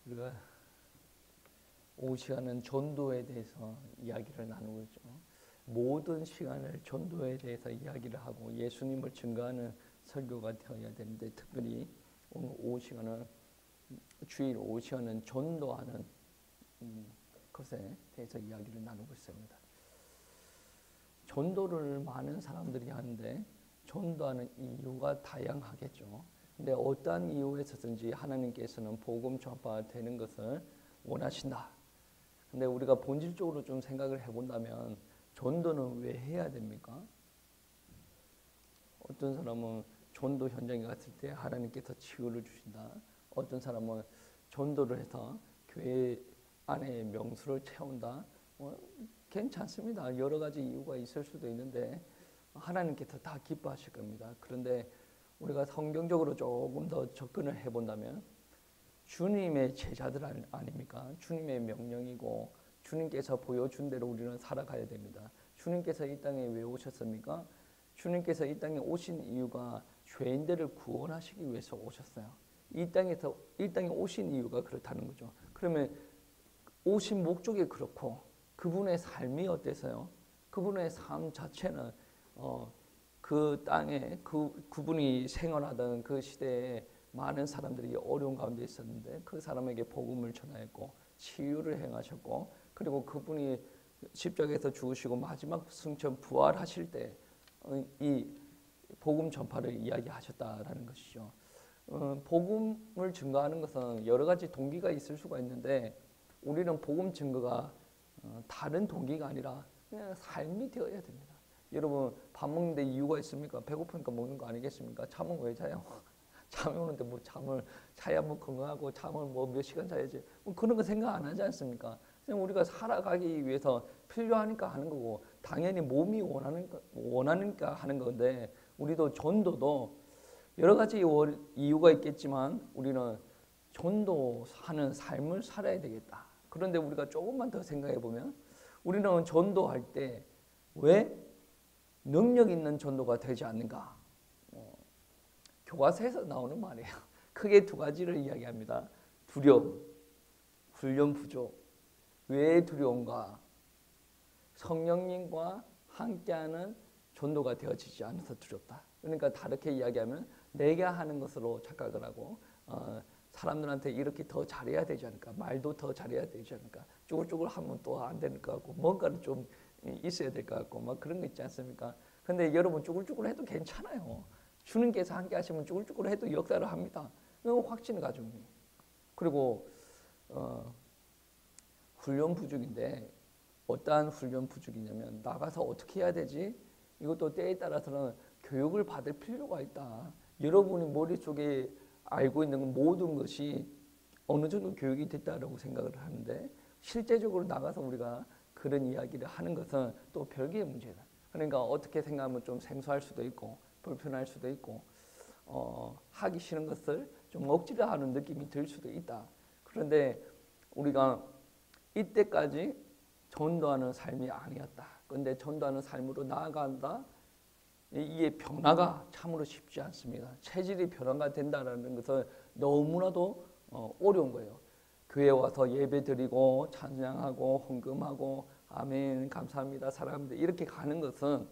우리가 오후 시간은 전도에 대해서 이야기를 나누고 있죠. 모든 시간을 전도에 대해서 이야기를 하고 예수님을 증거하는 설교가 되어야 되는데, 특별히 오늘 오후 시간은 주일 오후 시간은 전도하는 것에 대해서 이야기를 나누고 있습니다. 전도를 많은 사람들이 하는데 전도하는 이유가 다양하겠죠. 근데 어떠한 이유에서든지 하나님께서는 복음 전파되는 것을 원하신다. 근데 우리가 본질적으로 좀 생각을 해본다면 전도는 왜 해야 됩니까? 어떤 사람은 전도 현장에 갔을 때 하나님께서 치유를 주신다. 어떤 사람은 전도를 해서 교회 안에 명수를 채운다. 괜찮습니다. 여러 가지 이유가 있을 수도 있는데 하나님께서 다 기뻐하실 겁니다. 그런데 우리가 성경적으로 조금 더 접근을 해본다면 주님의 제자들 아닙니까? 주님의 명령이고 주님께서 보여준 대로 우리는 살아가야 됩니다. 주님께서 이 땅에 왜 오셨습니까? 주님께서 이 땅에 오신 이유가 죄인들을 구원하시기 위해서 오셨어요. 이 땅에 오신 이유가 그렇다는 거죠. 그러면 오신 목적이 그렇고 그분의 삶이 어때서요? 그분의 삶 자체는 그 땅에 그분이 생활하던 그 시대에 많은 사람들이 어려운 가운데 있었는데 그 사람에게 복음을 전하였고 치유를 행하셨고, 그리고 그분이 십자가에서 죽으시고 마지막 승천 부활하실 때 이 복음 전파를 이야기하셨다라는 것이죠. 복음을 증거하는 것은 여러 가지 동기가 있을 수가 있는데 우리는 복음 증거가 다른 동기가 아니라 그냥 삶이 되어야 됩니다. 여러분, 밥 먹는데 이유가 있습니까? 배고프니까 먹는 거 아니겠습니까? 잠은 왜 자요? 잠이 오는데 뭐 잠을 자야 뭐 건강하고 잠을 뭐 몇 시간 자야지 그런 거 생각 안 하지 않습니까? 그냥 우리가 살아가기 위해서 필요하니까 하는 거고 당연히 몸이 원하니까 하는 건데, 우리도 전도도 여러 가지 이유가 있겠지만 우리는 전도하는 삶을 살아야 되겠다. 그런데 우리가 조금만 더 생각해 보면 우리는 전도할 때 왜 능력 있는 전도가 되지 않는가? 교과서에서 나오는 말이에요. 크게 두 가지를 이야기합니다. 두려움, 훈련 부족. 왜 두려움과? 성령님과 함께하는 전도가 되어지지 않아서 두렵다. 그러니까 다르게 이야기하면 내가 하는 것으로 착각을 하고 사람들한테 이렇게 더 잘해야 되지 않을까, 말도 더 잘해야 되지 않을까, 쪼글쪼글 하면 또 안 되는 것 같고 뭔가는 좀 있어야 될 것 같고 막 그런 거 있지 않습니까? 근데 여러분 쪼글쪼글 해도 괜찮아요. 주님께서 함께 하시면 쪼글쪼글 해도 역사를 합니다. 확신을 가지고. 그리고 훈련 부족인데 어떠한 훈련 부족이냐면 나가서 어떻게 해야 되지? 이것도 때에 따라서는 교육을 받을 필요가 있다. 여러분이 머릿속에 알고 있는 모든 것이 어느 정도 교육이 됐다라고 생각을 하는데 실제적으로 나가서 우리가 그런 이야기를 하는 것은 또 별개의 문제다. 그러니까 어떻게 생각하면 좀 생소할 수도 있고 불편할 수도 있고 하기 싫은 것을 좀 억지로 하는 느낌이 들 수도 있다. 그런데 우리가 이때까지 전도하는 삶이 아니었다. 그런데 전도하는 삶으로 나아간다. 이게 변화가 참으로 쉽지 않습니다. 체질이 변화가 된다는 것은 너무나도 어려운 거예요. 교회 와서 예배 드리고 찬양하고 헌금하고 아멘 감사합니다 사랑합니다 이렇게 가는 것은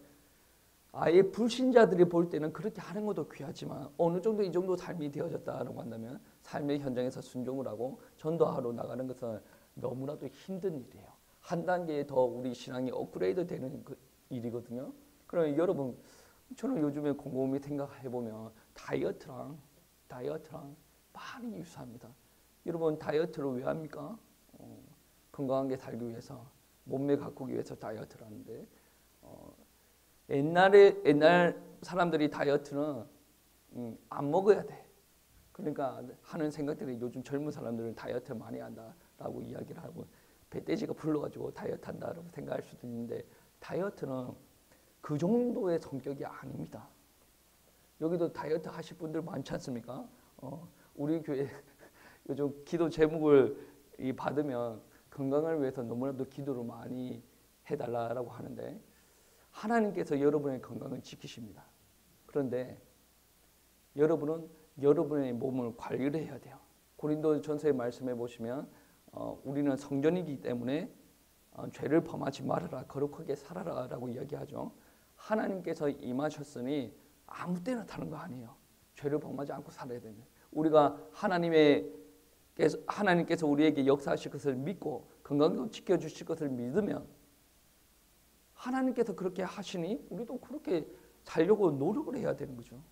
아예 불신자들이 볼 때는 그렇게 하는 것도 귀하지만 어느 정도 이 정도 삶이 되어졌다라고 한다면 삶의 현장에서 순종을 하고 전도하러 나가는 것은 너무나도 힘든 일이에요. 한 단계 더 우리 신앙이 업그레이드 되는 일이거든요. 그러면 여러분, 저는 요즘에 곰곰이 생각해보면 다이어트랑 많이 유사합니다. 여러분, 다이어트를 왜 합니까? 건강하게 살기 위해서, 몸매 가꾸기 위해서 다이어트를 하는데 옛날 사람들이 다이어트는 안 먹어야 돼. 그러니까 하는 생각들이 요즘 젊은 사람들은 다이어트를 많이 한다라고 이야기를 하고 배돼지가 불러가지고 다이어트 한다라고 생각할 수도 있는데 다이어트는 그 정도의 성격이 아닙니다. 여기도 다이어트 하실 분들 많지 않습니까? 우리 교회 요즘 기도 제목을 받으면 건강을 위해서 너무나도 기도를 많이 해달라고 하는데 하나님께서 여러분의 건강을 지키십니다. 그런데 여러분은 여러분의 몸을 관리를 해야 돼요. 고린도전서의 말씀해 보시면 우리는 성전이기 때문에 죄를 범하지 말아라, 거룩하게 살아라라고 이야기하죠. 하나님께서 임하셨으니 아무 때나 타는 거 아니에요. 죄를 범하지 않고 살아야 됩니다. 우리가 하나님께서 우리에게 역사하실 것을 믿고 건강도 지켜주실 것을 믿으면 하나님께서 그렇게 하시니 우리도 그렇게 살려고 노력을 해야 되는 거죠.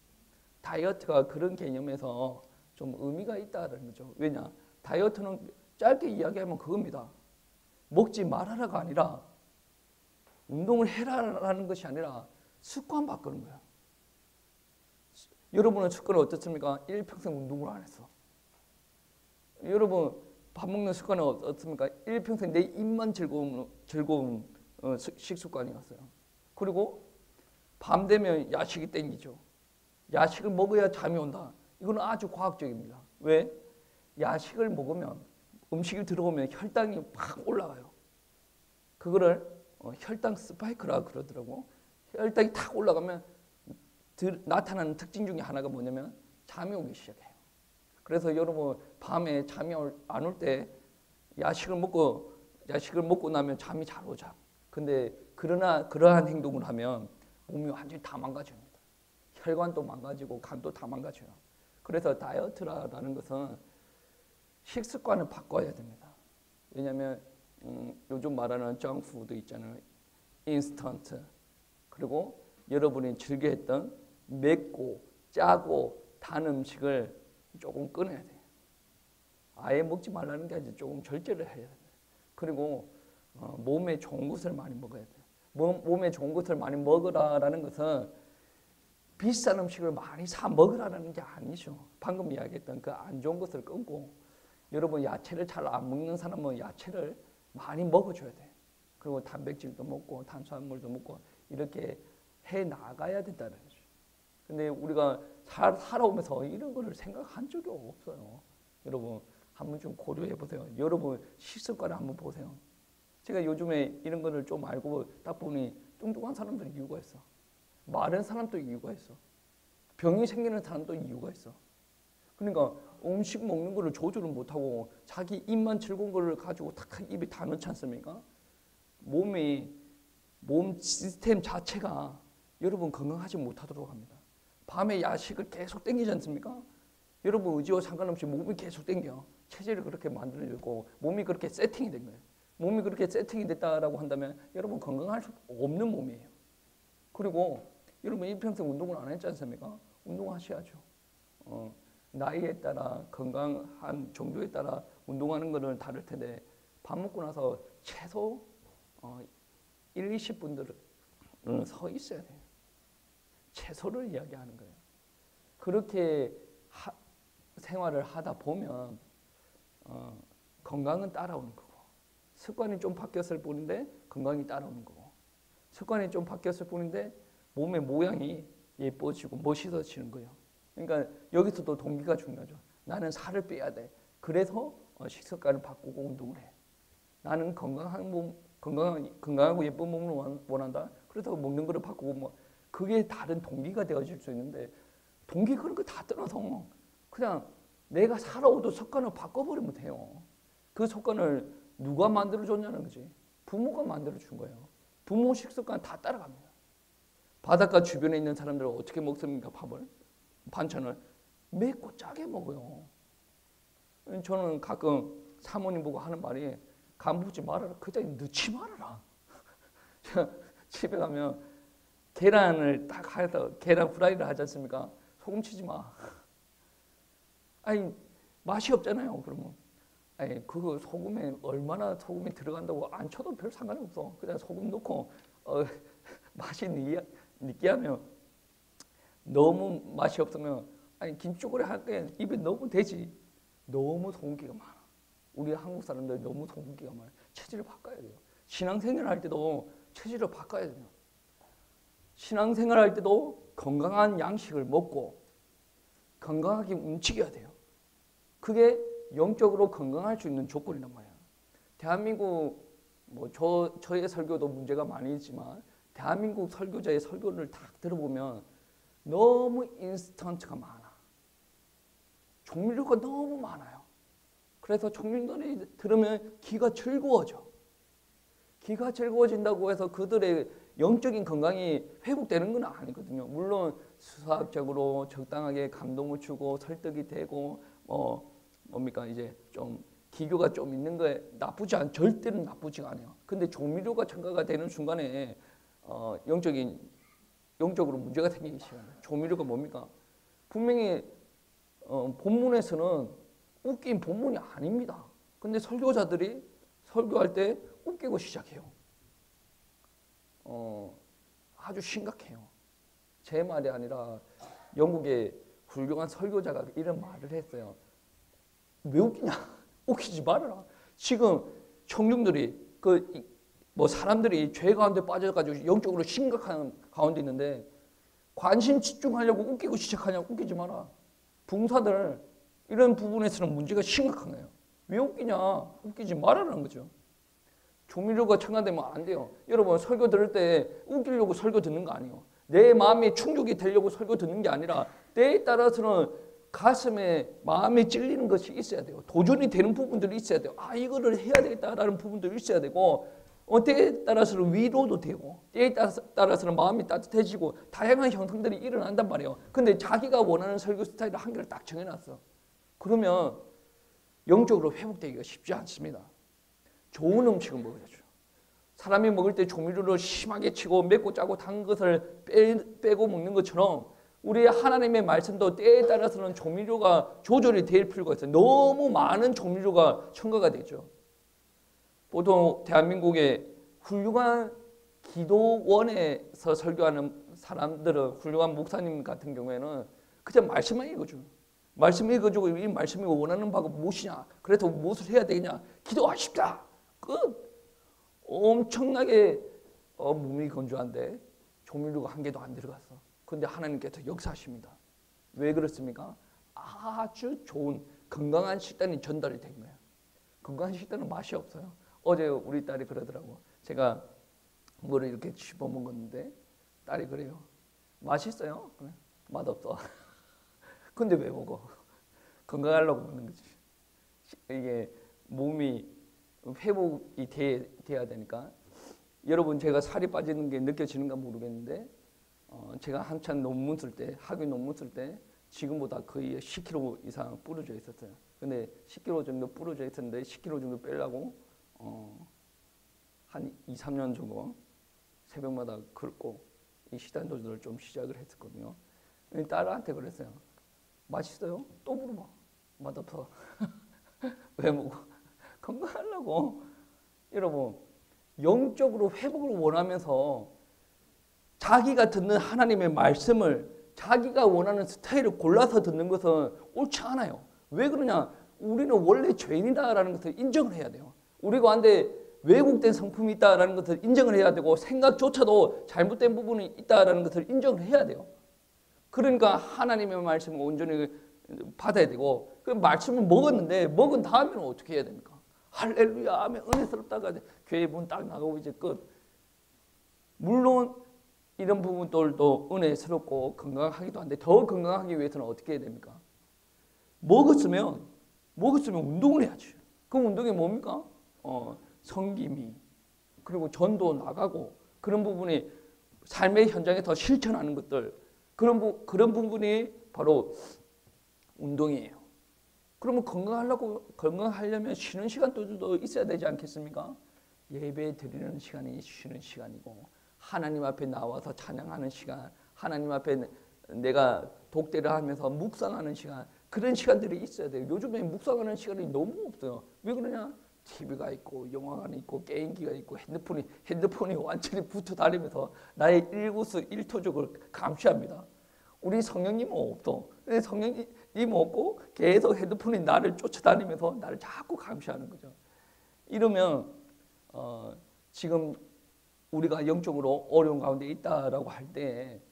다이어트가 그런 개념에서 좀 의미가 있다는 거죠. 왜냐? 다이어트는 짧게 이야기하면 그겁니다. 먹지 말아라가 아니라 운동을 해라라는 것이 아니라 습관 바꾸는 거야. 여러분은 습관이 어떻습니까? 일평생 운동을 안 했어. 여러분 밥 먹는 습관은 어떻습니까? 일평생 내 입만 즐거운 식습관이었어요. 그리고 밤 되면 야식이 땡기죠. 야식을 먹어야 잠이 온다. 이건 아주 과학적입니다. 왜? 야식을 먹으면 음식이 들어오면 혈당이 팍 올라가요. 그거를 혈당 스파이크라 그러더라고. 혈당이 탁 올라가면 나타나는 특징 중에 하나가 뭐냐면 잠이 오기 시작해요. 그래서 여러분 밤에 잠이 안 올 때 야식을 먹고 나면 잠이 잘 오죠. 근데 그러나 그러한 행동을 하면 몸이 완전히 다 망가집니다. 혈관도 망가지고 간도 다 망가져요. 그래서 다이어트라는 것은 식습관을 바꿔야 됩니다. 왜냐하면 요즘 말하는 정푸드 있잖아요. 인스턴트. 그리고 여러분이 즐겨했던 맵고 짜고 단 음식을 조금 끊어야 돼요. 아예 먹지 말라는 게 아니라 조금 절제를 해야 돼요. 그리고 몸에 좋은 것을 많이 먹어야 돼요. 몸에 좋은 것을 많이 먹으라라는 것은 비싼 음식을 많이 사 먹으라는 게 아니죠. 방금 이야기했던 그 안 좋은 것을 끊고 여러분 야채를 잘 안 먹는 사람은 야채를 많이 먹어줘야 돼요. 그리고 단백질도 먹고 탄수화물도 먹고 이렇게 해 나가야 된다는 거죠. 근데 우리가 살아오면서 이런 거를 생각한 적이 없어요. 여러분 한번 좀 고려해 보세요. 여러분 식습관을 한번 보세요. 제가 요즘에 이런 거를 좀 알고 딱 보니 뚱뚱한 사람들이 이유가 있어. 마른 사람도 이유가 있어. 병이 생기는 사람도 이유가 있어. 그러니까 음식 먹는 거를 조절을 못하고 자기 입만 즐거운 거를 가지고 탁 입에 다 넣지 않습니까? 몸 시스템 자체가 여러분 건강하지 못하도록 합니다. 밤에 야식을 계속 땡기지 않습니까? 여러분 의지와 상관없이 몸이 계속 땡겨. 체질을 그렇게 만들어주고 몸이 그렇게 세팅이 된 거예요. 몸이 그렇게 세팅이 됐다라고 한다면 여러분 건강할 수 없는 몸이에요. 그리고 여러분 일평생 운동을 안 했지 않습니까? 운동하셔야죠. 나이에 따라 건강한 정도에 따라 운동하는 거는 다를 텐데 밥 먹고 나서 최소 1, 20분들은 서 있어야 돼요. 최소를 이야기하는 거예요. 그렇게 생활을 하다 보면 건강은 따라오는 거고 습관이 좀 바뀌었을 뿐인데 건강이 따라오는 거고 습관이 좀 바뀌었을 뿐인데 몸의 모양이 예뻐지고 멋있어지는 거예요. 그러니까 여기서도 동기가 중요하죠. 나는 살을 빼야 돼. 그래서 식습관을 바꾸고 운동을 해. 나는 건강하고 예쁜 몸을 원한다. 그래서 먹는 거를 바꾸고 그게 다른 동기가 되어질 수 있는데 동기 그런 거 다 떠나서 그냥 내가 살아오던 습관을 바꿔버리면 돼요. 그 습관을 누가 만들어줬냐는 거지. 부모가 만들어준 거예요. 부모 식습관 다 따라갑니다. 바닷가 주변에 있는 사람들은 어떻게 먹습니까? 반찬을 맵고 짜게 먹어요. 저는 가끔 사모님 보고 하는 말이 간 보지 말아라. 그냥 넣지 말아라. 집에 가면 계란을 딱 해서 계란 프라이를 하지 않습니까? 소금 치지 마. 아니 맛이 없잖아요. 그러면 아니 그거 소금에 얼마나 소금이 들어간다고 안 쳐도 별 상관이 없어. 그냥 소금 넣고 맛이 느끼하면 너무 맛이 없으면 아니 김치조림 할게 입에 넣으면 되지. 너무 소금기가 많아. 우리 한국 사람들 너무 소금기가 많아. 체질을 바꿔야 돼요. 신앙생활 할 때도 체질을 바꿔야 돼요. 신앙생활 할 때도 건강한 양식을 먹고 건강하게 움직여야 돼요. 그게 영적으로 건강할 수 있는 조건이란 말이에요. 대한민국 저의 설교도 문제가 많이 있지만 대한민국 설교자의 설교를 딱 들어보면 너무 인스턴트가 많아. 종류가 너무 많아요. 그래서 청중들이 들으면 귀가 즐거워져. 귀가 즐거워진다고 해서 그들의 영적인 건강이 회복되는 건 아니거든요. 물론 수학적으로 적당하게 감동을 주고 설득이 되고 뭡니까 이제 좀 기교가 좀 있는 거에 절대로 나쁘지가 않아요. 근데 조미료가 첨가가 되는 순간에 영적으로 문제가 생기기 시작합니다. 조미료가 뭡니까? 분명히 본문에서는 웃긴 본문이 아닙니다. 근데 설교자들이 설교할 때 웃기고 시작해요. 아주 심각해요. 제 말이 아니라 영국의 훌륭한 설교자가 이런 말을 했어요. 왜 웃기냐? 웃기지 말아라. 지금 청중들이 사람들이 죄 가운데 빠져가지고 영적으로 심각한 가운데 있는데 관심 집중하려고 웃기고 시작하냐고. 웃기지 마라. 붕사들 이런 부분에서는 문제가 심각한 거예요. 왜 웃기냐? 웃기지 말아라는 거죠. 조미료가 첨가되면 안 돼요. 여러분 설교 들을 때 웃기려고 설교 듣는 거 아니에요. 내 마음에 충족이 되려고 설교 듣는 게 아니라 때에 따라서는 가슴에 마음에 찔리는 것이 있어야 돼요. 도전이 되는 부분들이 있어야 돼요. 이거를 해야 되겠다라는 부분들이 있어야 되고 때에 따라서는 위로도 되고 때에 따라서는 마음이 따뜻해지고 다양한 형상들이 일어난단 말이에요. 근데 자기가 원하는 설교 스타일을 한 개를 딱 정해놨어. 그러면 영적으로 회복되기가 쉽지 않습니다. 좋은 음식을 먹어야죠. 사람이 먹을 때 조미료를 심하게 치고 맵고 짜고 단 것을 빼고 먹는 것처럼 우리 하나님의 말씀도 때에 따라서는 조미료가 조절이 될 필요가 있어요. 너무 많은 조미료가 첨가가 되죠. 보통 대한민국의 훌륭한 기도원에서 설교하는 사람들은 훌륭한 목사님 같은 경우에는 그냥 말씀만 읽어줘요. 말씀 읽어주고 이 말씀이 원하는 바가 무엇이냐. 그래서 무엇을 해야 되냐. 기도하십시다. 끝. 엄청나게 몸이 건조한데 조미료가 한 개도 안 들어갔어. 그런데 하나님께서 역사하십니다. 왜 그렇습니까? 아주 좋은 건강한 식단이 전달이 된 거예요. 건강한 식단은 맛이 없어요. 어제 우리 딸이 그러더라고. 제가 뭐를 이렇게 씹어 먹었는데 딸이 그래요. 맛있어요? 그래. 맛없어. 근데 왜 먹어? 건강하려고 먹는 거지. 이게 몸이 회복이 돼야 되니까. 여러분 제가 살이 빠지는 게 느껴지는가 모르겠는데 제가 한참 논문 쓸 때, 학위 논문 쓸 때 지금보다 거의 10kg 이상 부러져 있었어요. 근데 10kg 정도 부러져 있었는데 10kg 정도 빼려고 한 2, 3년 정도 새벽마다 걷고 이 식단 조절을 좀 시작을 했었거든요. 딸한테 그랬어요. 맛있어요? 또 물어봐. 맛없어. 왜 먹어? 건강하려고. 여러분 영적으로 회복을 원하면서 자기가 듣는 하나님의 말씀을 자기가 원하는 스타일을 골라서 듣는 것은 옳지 않아요. 왜 그러냐? 우리는 원래 죄인이다라는 것을 인정을 해야 돼요. 우리 가운데 왜곡된 성품이 있다라는 것을 인정을 해야 되고 생각조차도 잘못된 부분이 있다라는 것을 인정을 해야 돼요. 그러니까 하나님의 말씀을 온전히 받아야 되고 그 말씀을 먹었는데 먹은 다음에는 어떻게 해야 됩니까? 할렐루야 하면 은혜스럽다가 교회 문 딱 나가고 이제 끝. 물론 이런 부분들도 은혜스럽고 건강하기도 한데 더 건강하기 위해서는 어떻게 해야 됩니까? 먹었으면 운동을 해야지. 그 운동이 뭡니까? 섬김이 그리고 전도 나가고 그런 부분이 삶의 현장에서 실천하는 것들 그런 부분이 바로 운동이에요. 그러면 건강하려면 쉬는 시간도 있어야 되지 않겠습니까? 예배 드리는 시간이 쉬는 시간이고 하나님 앞에 나와서 찬양하는 시간, 하나님 앞에 내가 독대를 하면서 묵상하는 시간 그런 시간들이 있어야 돼요. 요즘에 묵상하는 시간이 너무 없어요. 왜 그러냐? TV가 있고 영화관이 있고 게임기가 있고 핸드폰이 완전히 붙어 다니면서 나의 일거수일투족을 감시합니다. 우리 성령님은 없어. 성령님 없고 계속 핸드폰이 나를 쫓아다니면서 나를 자꾸 감시하는 거죠. 이러면 지금 우리가 영적으로 어려운 가운데 있다라고 할 때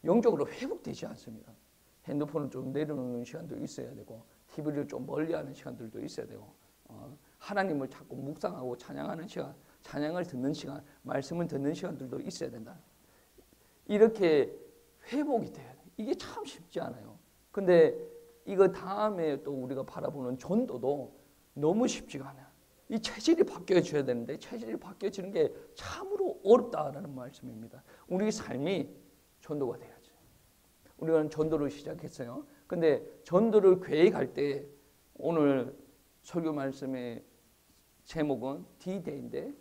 영적으로 회복되지 않습니다. 핸드폰을 좀 내려놓는 시간도 있어야 되고 TV를 좀 멀리하는 시간들도 있어야 되고 하나님을 자꾸 묵상하고 찬양하는 시간, 찬양을 듣는 시간, 말씀을 듣는 시간들도 있어야 된다. 이렇게 회복이 돼야 돼. 이게 참 쉽지 않아요. 근데 이거 다음에 또 우리가 바라보는 전도도 너무 쉽지가 않아요. 이 체질이 바뀌어져야 되는데 체질이 바뀌어지는 게 참으로 어렵다라는 말씀입니다. 우리 삶이 전도가 돼야지. 우리는 전도를 시작했어요. 근데 전도를 계획할 때 오늘 설교 말씀의 제목은 D-Day인데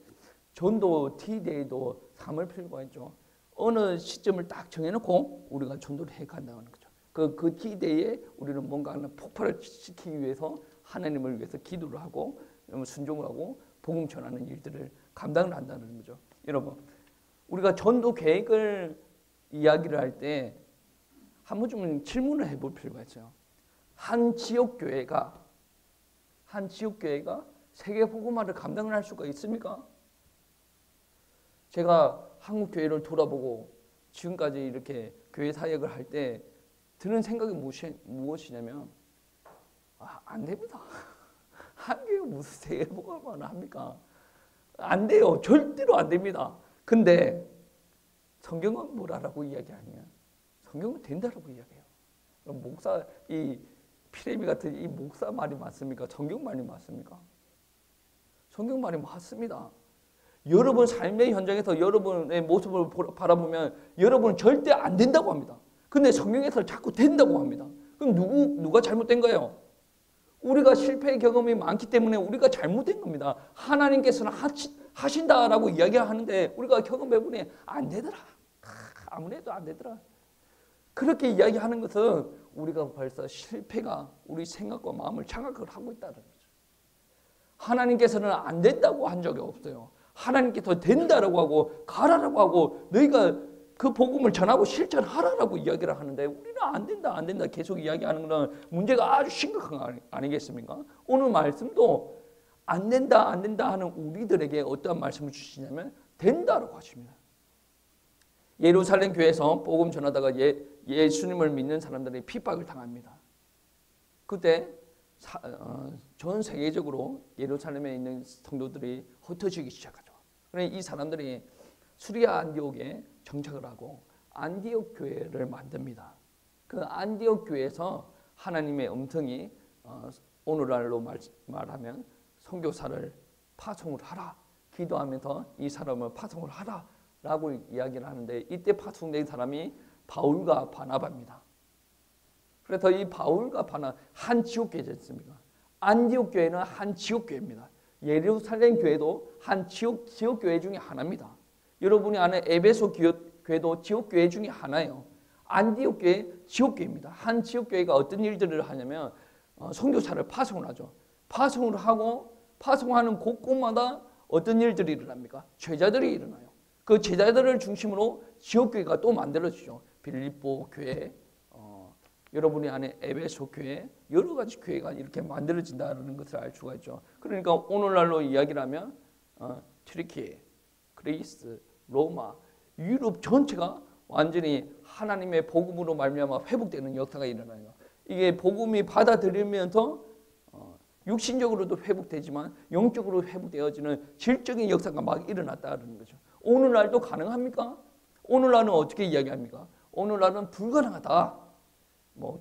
전도 D-Day도 삼을 필요가 있죠. 어느 시점을 딱 정해놓고 우리가 전도를 해간다는 거죠. 그 D-Day에 우리는 뭔가 하나 폭발을 시키기 위해서 하나님을 위해서 기도를 하고 순종을 하고 복음 전하는 일들을 감당을 한다는 거죠. 여러분, 우리가 전도 계획을 이야기를 할 때 한 번 좀 질문을 해볼 필요가 있어요. 한 지역 교회가 세계 복음화를 감당을 할 수가 있습니까? 제가 한국 교회를 돌아보고 지금까지 이렇게 교회 사역을 할 때 드는 생각이 무엇이냐면 안 됩니다. 한국교회가 무슨 세계 복음화를 합니까? 안 돼요. 절대로 안 됩니다. 근데 성경은 뭐라고 이야기하냐? 성경은 된다라고 이야기해요. 목사 이 피레미 같은 이 목사 말이 맞습니까? 성경 말이 맞습니까? 성경 말이 맞습니다. 여러분 삶의 현장에서 여러분의 모습을 바라보면 여러분은 절대 안 된다고 합니다. 근데 성경에서 자꾸 된다고 합니다. 그럼 누가 잘못된 거예요? 우리가 실패의 경험이 많기 때문에 우리가 잘못된 겁니다. 하나님께서는 하신다라고 이야기하는데 우리가 경험해보니 안 되더라. 아무래도 안 되더라. 그렇게 이야기하는 것은 우리가 벌써 실패가 우리 생각과 마음을 장악을 하고 있다는 거죠. 하나님께서는 안 된다고 한 적이 없어요. 하나님께서 된다라고 하고 가라라고 하고 너희가 그 복음을 전하고 실천하라라고 이야기를 하는데 우리는 안 된다 계속 이야기하는 것은 문제가 아주 심각한 거 아니겠습니까? 오늘 말씀도 안 된다 하는 우리들에게 어떠한 말씀을 주시냐면 된다라고 하십니다. 예루살렘 교회에서 복음 전하다가 예수님을 믿는 사람들이 핍박을 당합니다. 그때 전 세계적으로 예루살렘에 있는 성도들이 흩어지기 시작하죠. 그래서 이 사람들이 수리아 안디옥에 정착을 하고 안디옥 교회를 만듭니다. 그 안디옥 교회에서 하나님의 음성이 오늘날로 말하면 선교사를 파송을 하라. 기도하면서 이 사람을 파송을 하라. 라고 이야기를 하는데 이때 파송된 사람이 바울과 바나바입니다. 그래서 이 바울과 바나바 한 지역교회였습니다. 안디옥 교회는 한 지역교회입니다. 예루살렘 교회도 한 지역교회 중에 하나입니다. 여러분이 아는 에베소 교회도 지역교회 중에 하나예요. 안디옥 교회 지역교회입니다. 한 지역교회가 어떤 일들을 하냐면 선교사를 파송을 하죠. 파송을 하고 파송하는 곳곳마다 어떤 일들이 일어납니까? 제자들이 일어나요. 그 제자들을 중심으로 지역교회가 또 만들어지죠. 빌립보 교회, 여러분이 아는 에베소 교회, 여러 가지 교회가 이렇게 만들어진다는 것을 알 수가 있죠. 그러니까 오늘날로 이야기를 하면 튀르키예, 그리스, 로마, 유럽 전체가 완전히 하나님의 복음으로 말미암아 회복되는 역사가 일어나요. 이게 복음이 받아들이면서 육신적으로도 회복되지만 영적으로 회복되어지는 질적인 역사가 막 일어났다는 거죠. 오늘날도 가능합니까? 오늘날은 어떻게 이야기합니까? 오늘날은 불가능하다.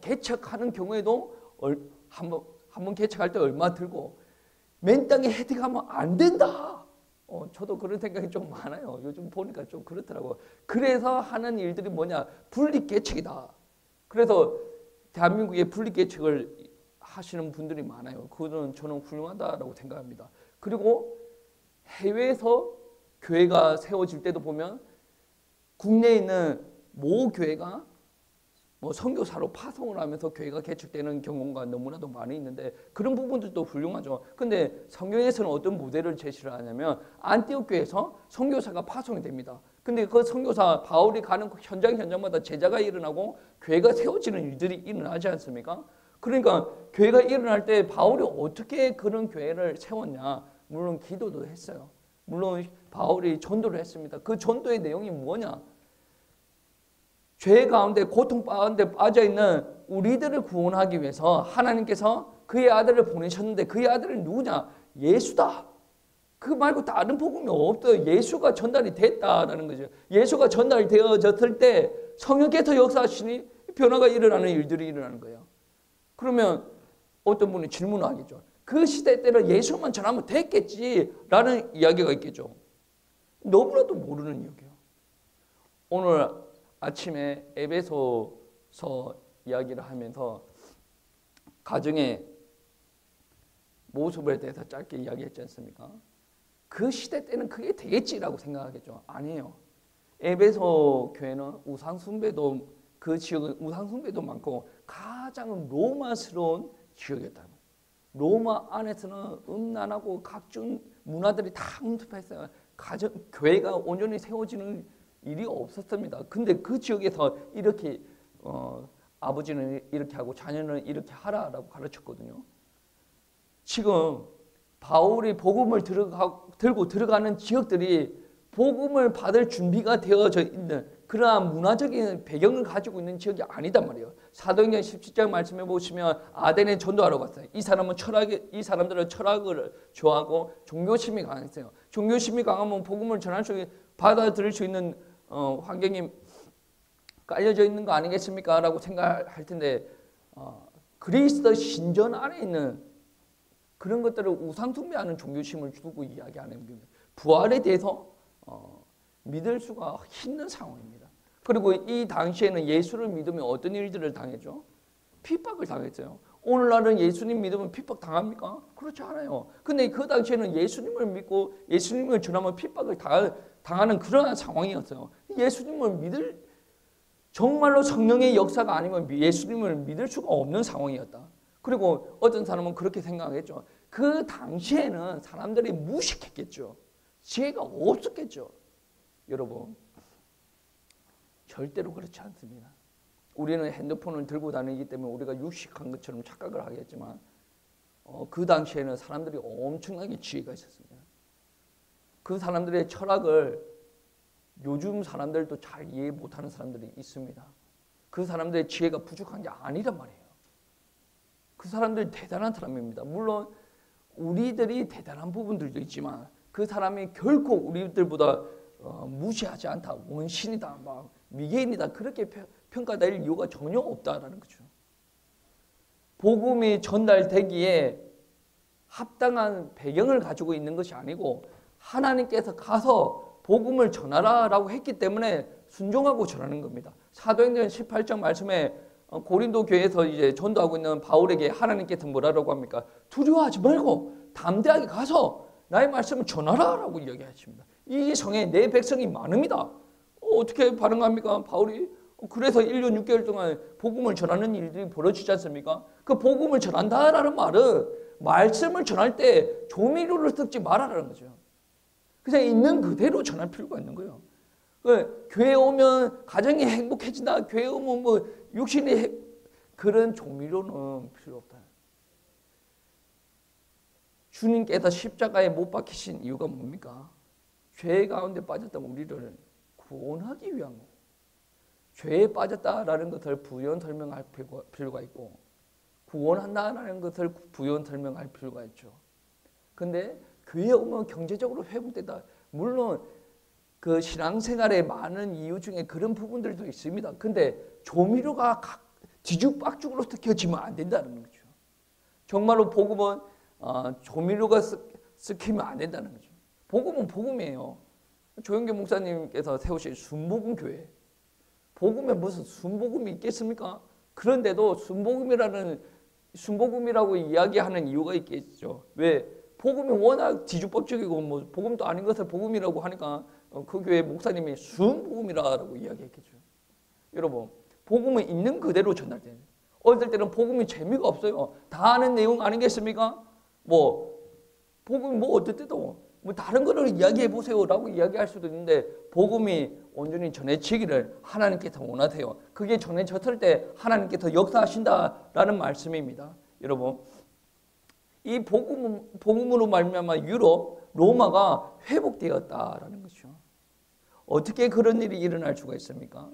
개척하는 경우에도 한번 개척할 때 얼마 들고 맨 땅에 헤딩하면 안 된다. 저도 그런 생각이 좀 많아요. 요즘 보니까 좀 그렇더라고요. 그래서 하는 일들이 뭐냐? 분립개척이다. 그래서 대한민국의 분립개척을 하시는 분들이 많아요. 그거는 저는 훌륭하다라고 생각합니다. 그리고 해외에서 교회가 세워질 때도 보면 국내에 있는 모 교회가 선교사로 파송을 하면서 교회가 개척되는 경우가 너무나도 많이 있는데 그런 부분들도 훌륭하죠. 근데 성경에서는 어떤 모델을 제시를 하냐면 안디옥 교회에서 선교사가 파송이 됩니다. 근데 그 선교사 바울이 가는 현장마다 제자가 일어나고 교회가 세워지는 일들이 일어나지 않습니까? 그러니까 교회가 일어날 때 바울이 어떻게 그런 교회를 세웠냐? 물론 기도도 했어요. 물론 바울이 전도를 했습니다. 그 전도의 내용이 뭐냐? 죄 가운데 고통 가운데 빠져있는 우리들을 구원하기 위해서 하나님께서 그의 아들을 보내셨는데 그의 아들은 누구냐? 예수다. 그 말고 다른 복음이 없어요. 예수가 전달이 됐다라는 거죠. 예수가 전달이 되어졌을 때 성령께서 역사하시니 변화가 일어나는 일들이 일어나는 거예요. 그러면 어떤 분이 질문을 하겠죠. 그 시대 때는 예수만 전하면 됐겠지라는 이야기가 있겠죠. 너무나도 모르는 이야기예요. 오늘 아침에 에베소서 이야기를 하면서 가정의 모습에 대해서 짧게 이야기했지 않습니까? 그 시대 때는 그게 되겠지라고 생각하겠죠. 아니에요. 에베소 교회는 우상숭배도 그 지역은 우상숭배도 많고 가장 로마스러운 지역이었다. 로마 안에서는 음란하고 각종 문화들이 다 응습했어요. 교회가 온전히 세워지는 일이 없었습니다. 근데 그 지역에서 이렇게 아버지는 이렇게 하고 자녀는 이렇게 하라라고 가르쳤거든요. 지금 바울이 복음을 들고 들어가는 지역들이 복음을 받을 준비가 되어져 있는 그러한 문화적인 배경을 가지고 있는 지역이 아니단 말이에요. 사도행전 17장 말씀해 보시면 아덴에 전도하러 갔어요. 이 사람들은 철학을 좋아하고 종교심이 강했어요. 종교심이 강하면 복음을 전할 수 받아들일 수 있는 환경이 깔려져 있는 거 아니겠습니까? 라고 생각할 텐데 그리스도 신전 안에 있는 그런 것들을 우상숭배하는 종교심을 두고 이야기하는 겁니다. 부활에 대해서 믿을 수가 힘든 상황입니다. 그리고 이 당시에는 예수를 믿으면 어떤 일들을 당했죠? 핍박을 당했어요. 오늘날은 예수님 믿으면 핍박 당합니까? 그렇지 않아요. 근데 그 당시에는 예수님을 믿고 예수님을 전하면 핍박을 당하는 그러한 상황이었어요. 예수님을 믿을 정말로 성령의 역사가 아니면 예수님을 믿을 수가 없는 상황이었다. 그리고 어떤 사람은 그렇게 생각했죠. 그 당시에는 사람들이 무식했겠죠. 지혜가 없었겠죠. 여러분, 절대로 그렇지 않습니다. 우리는 핸드폰을 들고 다니기 때문에 우리가 유식한 것처럼 착각을 하겠지만 그 당시에는 사람들이 엄청나게 지혜가 있었습니다. 그 사람들의 철학을 요즘 사람들도 잘 이해 못하는 사람들이 있습니다. 그 사람들의 지혜가 부족한 게 아니란 말이에요. 그 사람들이 대단한 사람입니다. 물론 우리들이 대단한 부분들도 있지만 그 사람이 결코 우리들보다 무시하지 않다. 원신이다. 막 미개인이다. 그렇게 평가될 이유가 전혀 없다라는 거죠. 복음이 전달되기에 합당한 배경을 가지고 있는 것이 아니고 하나님께서 가서 복음을 전하라라고 했기 때문에 순종하고 전하는 겁니다. 사도행전 18장 말씀에 고린도 교회에서 이제 전도하고 있는 바울에게 하나님께서 뭐라고 합니까? 두려워하지 말고 담대하게 가서 나의 말씀을 전하라라고 이야기하십니다. 이 성에 내 백성이 많습니다. 어떻게 반응합니까? 바울이 그래서 1년 6개월 동안 복음을 전하는 일들이 벌어지지 않습니까? 그 복음을 전한다라는 말은 말씀을 전할 때 조미료를 섞지 말아라는 거죠. 그냥 있는 그대로 전할 필요가 있는 거예요. 교회 오면 가정이 행복해진다. 교회 오면 뭐 육신이 그런 조미료는 필요 없다. 주님께서 십자가에 못 박히신 이유가 뭡니까? 죄 가운데 빠졌던 우리를 구원하기 위한 거. 죄에 빠졌다라는 것을 부연 설명할 필요가 있고 구원한다라는 것을 부연 설명할 필요가 있죠. 근데 교회에 오면 경제적으로 회복된다. 물론 그 신앙생활의 많은 이유 중에 그런 부분들도 있습니다. 근데 조미료가 뒤죽박죽으로 섞여지면 안 된다는 거죠. 정말로 복음은 조미료가 섞이면 안 된다는 거죠. 복음은 복음이에요. 조영계 목사님께서 세우신 순복음 교회. 복음에 무슨 순복음이 있겠습니까? 그런데도 순복음이라고 이야기하는 이유가 있겠죠. 왜? 복음이 워낙 뒤죽박죽이고 뭐 복음도 아닌 것을 복음이라고 하니까 그 교회 목사님이 순복음이라고 이야기했겠죠. 여러분, 복음은 있는 그대로 전달돼요. 어떨 때는 복음이 재미가 없어요. 다 아는 내용 아니겠습니까? 복음이 어떨 때도 다른 거를 이야기해 보세요라고 이야기할 수도 있는데 복음이 온전히 전해지기를 하나님께서 원하세요. 그게 전해졌을 때 하나님께서 역사하신다라는 말씀입니다. 여러분, 이 복음으로 말미암아 유럽, 로마가 회복되었다라는 것이죠. 어떻게 그런 일이 일어날 수가 있습니까?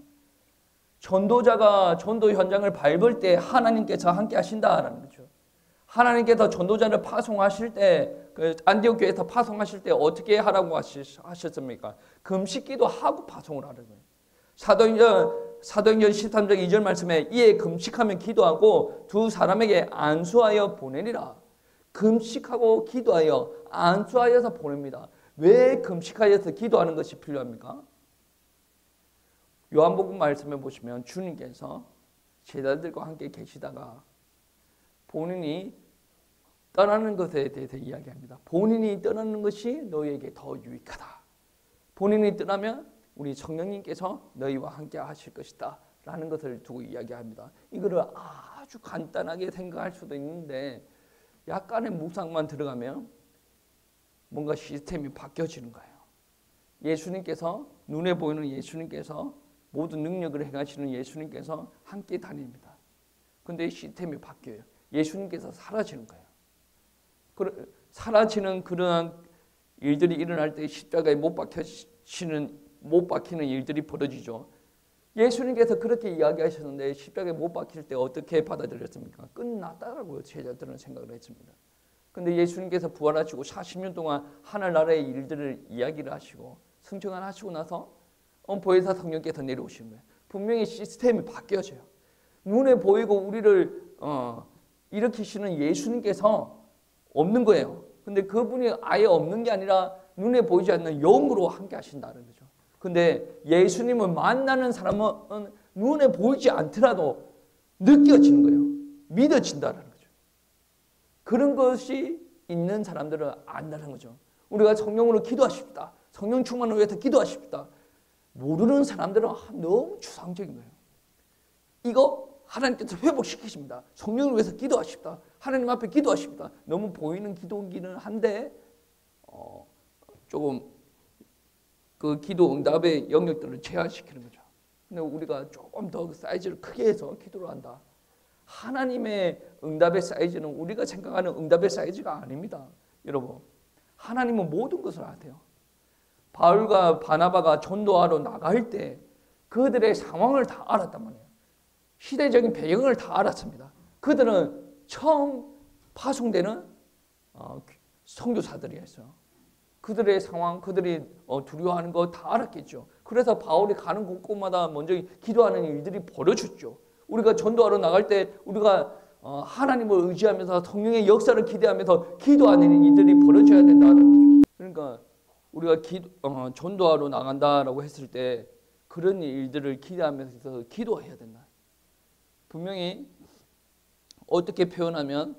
전도자가 전도 현장을 밟을 때 하나님께서 함께 하신다라는 거죠. 하나님께서 전도자를 파송하실 때, 안디옥 교회에서 파송하실 때 어떻게 하라고 하셨습니까? 금식기도 하고 파송을 하라는 거예요. 사도행전 13장 2절 말씀에 이에 금식하며 기도하고 두 사람에게 안수하여 보내리라. 금식하고 기도하여 안수하여서 보냅니다. 왜 금식하여서 기도하는 것이 필요합니까? 요한복음 말씀에 보시면 주님께서 제자들과 함께 계시다가 본인이 떠나는 것에 대해서 이야기합니다. 본인이 떠나는 것이 너희에게 더 유익하다. 본인이 떠나면 우리 성령님께서 너희와 함께 하실 것이다 라는 것을 두고 이야기합니다. 이거를 아주 간단하게 생각할 수도 있는데 약간의 묵상만 들어가면 뭔가 시스템이 바뀌어지는 거예요. 예수님께서, 눈에 보이는 예수님께서, 모든 능력을 행하시는 예수님께서 함께 다닙니다. 그런데 시스템이 바뀌어요. 예수님께서 사라지는 거예요. 사라지는 그러한 일들이 일어날 때 십자가에 못 박히는 일들이 벌어지죠. 예수님께서 그렇게 이야기하셨는데 십자가에 못 박힐 때 어떻게 받아들였습니까? 끝났다라고 제자들은 생각을 했습니다. 그런데 예수님께서 부활하시고 40년 동안 하늘나라의 일들을 이야기를 하시고 승천을 하시고 나서 보혜사 성령께서 내려오시는 거예요. 분명히 시스템이 바뀌어져요. 눈에 보이고 우리를 일으키시는 예수님께서 없는 거예요. 근데 그분이 아예 없는 게 아니라 눈에 보이지 않는 영으로 함께 하신다는 거죠. 근데 예수님을 만나는 사람은 눈에 보이지 않더라도 느껴지는 거예요. 믿어진다는 거죠. 그런 것이 있는 사람들은 안다는 거죠. 우리가 성령으로 기도하십시다. 성령 충만을 위해서 기도하십시다. 모르는 사람들은 너무 추상적인 거예요. 이거 하나님께서 회복시키십니다. 성령을 위해서 기도하십시다. 하나님 앞에 기도하십시다. 너무 보이는 기도기는 한데 조금 그 기도 응답의 영역들을 제한시키는 거죠. 근데 우리가 조금 더 사이즈를 크게 해서 기도를 한다. 하나님의 응답의 사이즈는 우리가 생각하는 응답의 사이즈가 아닙니다. 여러분, 하나님은 모든 것을 아세요. 바울과 바나바가 전도하러 나갈 때 그들의 상황을 다 알았단 말이에요. 시대적인 배경을 다 알았습니다. 그들은 처음 파송되는 선교사들이었어요. 그들의 상황, 그들이 두려워하는 거 다 알았겠죠. 그래서 바울이 가는 곳곳마다 먼저 기도하는 일들이 벌어졌죠. 우리가 전도하러 나갈 때 우리가 하나님을 의지하면서 성령의 역사를 기대하면서 기도하는 일들이 벌어져야 된다는 거죠. 그러니까 우리가 전도하러 나간다라고 했을 때 그런 일들을 기대하면서 기도해야 된다. 분명히 어떻게 표현하면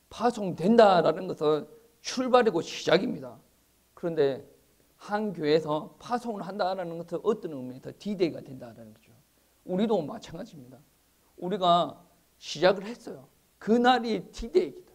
파송된다라는 것은 출발이고 시작입니다. 그런데 한 교회에서 파송을 한다라는 것은 어떤 의미에서 D-Day가 된다라는 거죠. 우리도 마찬가지입니다. 우리가 시작을 했어요. 그날이 D-Day이다.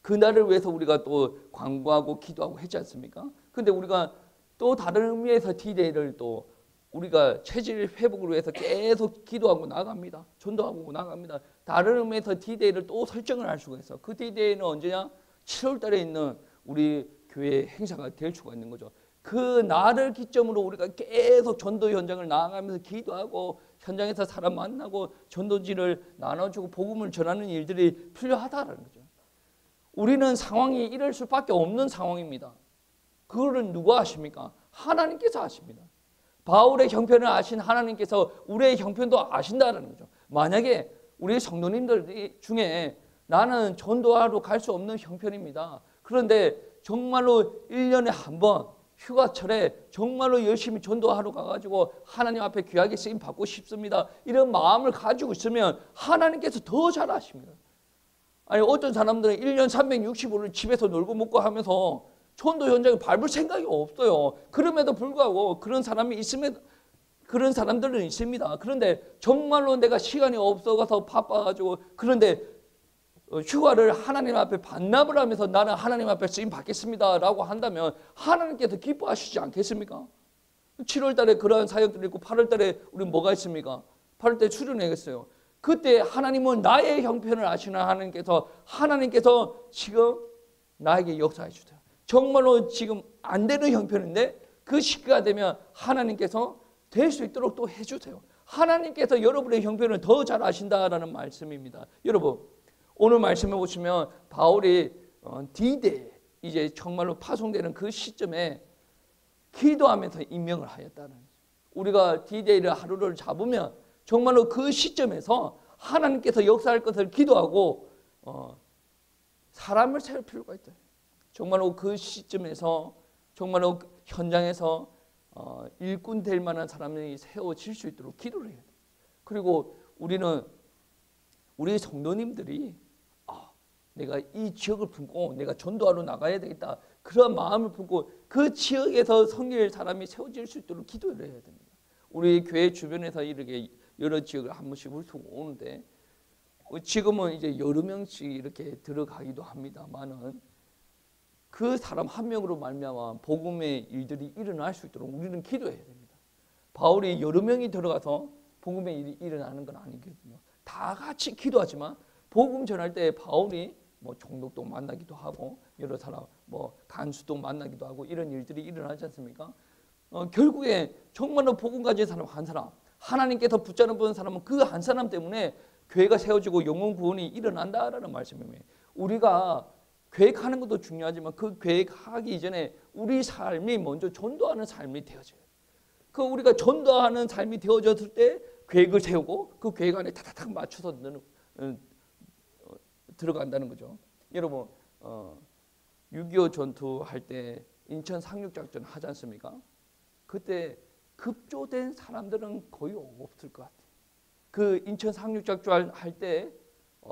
그날을 위해서 우리가 또 광고하고 기도하고 했지 않습니까? 근데 우리가 또 다른 의미에서 D-Day를 또 우리가 체질 회복을 위해서 계속 기도하고 나갑니다. 전도하고 나갑니다. 다른 의미에서 D-Day를 또 설정을 할 수가 있어. 그 D-Day는 언제냐? 7월 달에 있는 우리 교회 행사가 될 수가 있는 거죠. 그 날을 기점으로 우리가 계속 전도 현장을 나아가면서 기도하고 현장에서 사람 만나고 전도지를 나눠주고 복음을 전하는 일들이 필요하다는 거죠. 우리는 상황이 이럴 수밖에 없는 상황입니다. 그거를 누가 아십니까? 하나님께서 아십니다. 바울의 형편을 아신 하나님께서 우리의 형편도 아신다는 거죠. 만약에 우리 성도님들 중에 나는 전도하러 갈 수 없는 형편입니다. 그런데 정말로 1년에 한 번 휴가철에 정말로 열심히 전도하러 가가지고 하나님 앞에 귀하게 쓰임 받고 싶습니다. 이런 마음을 가지고 있으면 하나님께서 더 잘 아십니다. 아니 어떤 사람들은 1년 365일 집에서 놀고 먹고 하면서 전도 현장에 밟을 생각이 없어요. 그럼에도 불구하고 그런 사람이 있으면 그런 사람들은 있습니다. 그런데 정말로 내가 시간이 없어서 바빠가지고 그런데 휴가를 하나님 앞에 반납을 하면서 나는 하나님 앞에 쓰임 받겠습니다 라고 한다면 하나님께서 기뻐하시지 않겠습니까? 7월 달에 그러한 사역들이 있고 8월 달에 우리는 뭐가 있습니까? 8월 달에 수련회겠어요. 그때 하나님은 나의 형편을 아시는 하나님께서 지금 나에게 역사해 주세요. 정말로 지금 안 되는 형편인데 그 시기가 되면 하나님께서 될 수 있도록 또 해주세요. 하나님께서 여러분의 형편을 더 잘 아신다라는 말씀입니다. 여러분 오늘 말씀해 보시면 바울이 D-Day 이제 정말로 파송되는 그 시점에 기도하면서 임명을 하였다는 거죠. 우리가 D-Day를 하루를 잡으면 정말로 그 시점에서 하나님께서 역사할 것을 기도하고 사람을 세울 필요가 있다. 정말로 그 시점에서 정말로 현장에서 일꾼 될 만한 사람이 세워질 수 있도록 기도를 해야 돼요. 그리고 우리는 우리 성도님들이 내가 이 지역을 품고 내가 전도하러 나가야 되겠다. 그런 마음을 품고 그 지역에서 섬길 사람이 세워질 수 있도록 기도를 해야 됩니다. 우리 교회 주변에서 이렇게 여러 지역을 한 번씩 훑고 오는데 지금은 이제 여러 명씩 이렇게 들어가기도 합니다만은 그 사람 한 명으로 말미암아 복음의 일들이 일어날 수 있도록 우리는 기도해야 됩니다. 바울이 여러 명이 들어가서 복음의 일이 일어나는 건 아니거든요. 다 같이 기도하지만 복음 전할 때 바울이 뭐 총독도 만나기도 하고 여러 사람 뭐 간수도 만나기도 하고 이런 일들이 일어나지 않습니까? 결국에 정말로 복음 가진 사람 한 사람, 하나님께서 붙잡는 사람은 그 한 사람 때문에 교회가 세워지고 영혼 구원이 일어난다라는 말씀입니다. 우리가 계획하는 것도 중요하지만 그 계획하기 이전에 우리 삶이 먼저 전도하는 삶이 되어져요. 그 우리가 전도하는 삶이 되어졌을 때 계획을 세우고 그 계획 안에 탁탁탁 맞춰서 들어간다는 거죠. 여러분 6.25 전투할 때 인천 상륙작전 하지 않습니까? 그때 급조된 사람들은 거의 없을 것 같아요. 그 인천 상륙작전 할 때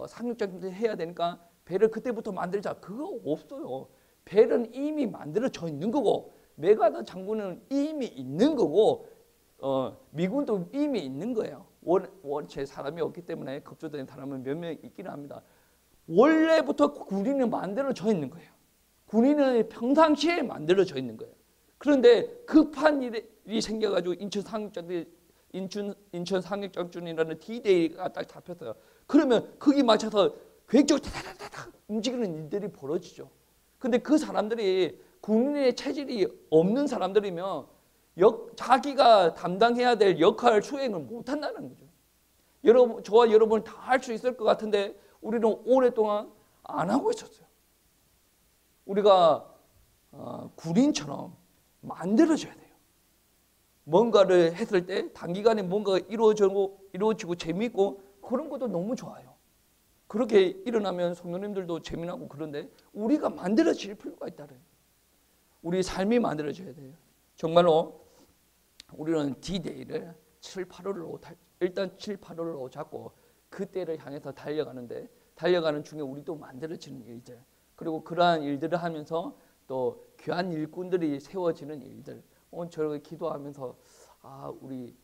상륙작전 해야 되니까 배를 그때부터 만들자. 그거 없어요. 배는 이미 만들어져 있는 거고 메가더 장군은 이미 있는 거고 미군도 이미 있는 거예요. 원체 사람이 없기 때문에 급조된 사람은 몇 명 있기는 합니다. 원래부터 군인은 만들어져 있는 거예요. 군인은 평상시에 만들어져 있는 거예요. 그런데 급한 일이 생겨가지고 인천 상륙작전이라는 D-Day가 딱 잡혔어요. 그러면 거기 맞춰서 계획적으로 타타타타 움직이는 일들이 벌어지죠. 근데 그 사람들이 군인의 체질이 없는 사람들이면 자기가 담당해야 될 역할 수행을 못한다는 거죠. 여러분, 저와 여러분 다 할 수 있을 것 같은데 우리는 오랫동안 안 하고 있었어요. 우리가 군인처럼 만들어져야 돼요. 뭔가를 했을 때 단기간에 뭔가가 이루어지고 재미있고 그런 것도 너무 좋아요. 그렇게 일어나면 성도님들도 재미나고 그런데 우리가 만들어질 필요가 있다는 우리 삶이 만들어져야 돼요. 정말로 우리는 D-Day를 7, 8월로 일단 7, 8월로 잡고 그때를 향해서 달려가는 중에 우리도 만들어지는 일들 그리고 그러한 일들을 하면서 또 귀한 일꾼들이 세워지는 일들 오늘 저렇게 기도하면서 우리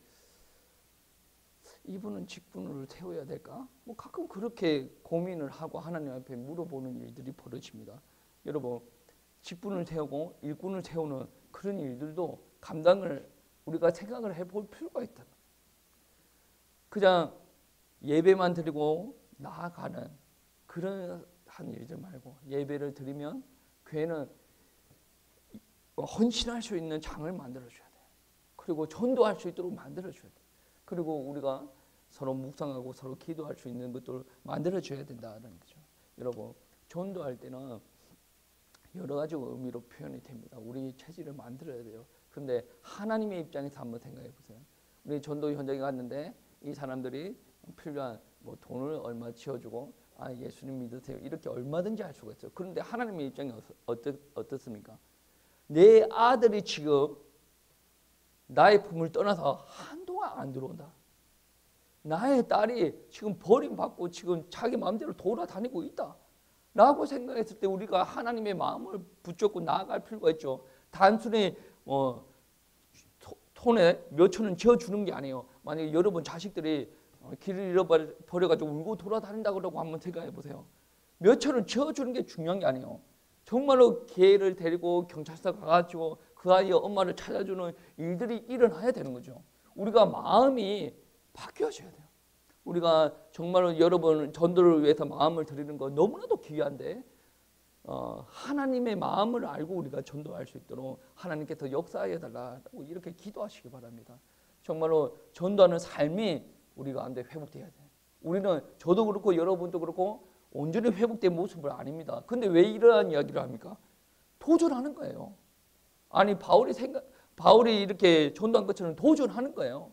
이분은 직분을 세워야 될까? 뭐 가끔 그렇게 고민을 하고 하나님 앞에 물어보는 일들이 벌어집니다. 여러분 직분을 세우고 일꾼을 세우는 그런 일들도 감당을 우리가 생각을 해볼 필요가 있다. 그냥 예배만 드리고 나아가는 그런 한 일들 말고 예배를 드리면 교회는 헌신할 수 있는 장을 만들어줘야 돼요. 그리고 전도할 수 있도록 만들어줘야 돼요. 그리고 우리가 서로 묵상하고 서로 기도할 수 있는 것들을 만들어줘야 된다는 거죠. 여러분 전도할 때는 여러 가지 의미로 표현이 됩니다. 우리 체질을 만들어야 돼요. 그런데 하나님의 입장에서 한번 생각해 보세요. 우리 전도 현장에 갔는데 이 사람들이 필요한 뭐 돈을 얼마 지어주고 예수님 믿으세요 이렇게 얼마든지 할 수가 있어요. 그런데 하나님의 입장이 어떻습니까? 내 아들이 지금 나의 품을 떠나서 한동안 안 들어온다. 나의 딸이 지금 버림받고 지금 자기 마음대로 돌아다니고 있다. 라고 생각했을 때 우리가 하나님의 마음을 붙잡고 나아갈 필요가 있죠. 단순히 손에 몇 천원 지어주는 게 아니에요. 만약에 여러분 자식들이 길을 잃어버려가지고 울고 돌아다닌다고 그러고 한번 생각해 보세요. 몇 천원 지어주는 게 중요한 게 아니에요. 정말로 개를 데리고 경찰서 가가지고 그 아이의 엄마를 찾아주는 일들이 일어나야 되는 거죠. 우리가 마음이 바뀌어져야 돼요. 우리가 정말로 여러분 전도를 위해서 마음을 드리는 거 너무나도 귀한데 하나님의 마음을 알고 우리가 전도할 수 있도록 하나님께서 역사해 달라고 이렇게 기도하시기 바랍니다. 정말로 전도하는 삶이 우리가 가운데 회복돼야 돼요. 우리는 저도 그렇고 여러분도 그렇고 온전히 회복된 모습을 아닙니다. 근데 왜 이러한 이야기를 합니까? 도전하는 거예요. 아니 바울이 이렇게 전도한 것처럼 도전하는 거예요.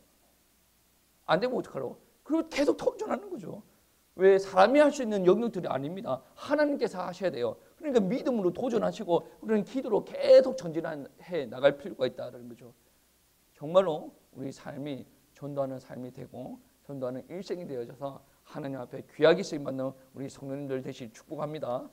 안 되면 어떡하라고? 그리고 계속 도전하는 거죠. 왜 사람이 할 수 있는 영역들이 아닙니다. 하나님께서 하셔야 돼요. 그러니까 믿음으로 도전하시고 우리는 기도로 계속 전진해 나갈 필요가 있다는 거죠. 정말로 우리 삶이 전도하는 삶이 되고 전도하는 일생이 되어져서 하나님 앞에 귀하게 쓰임 받는 우리 성도님들 되시길 축복합니다.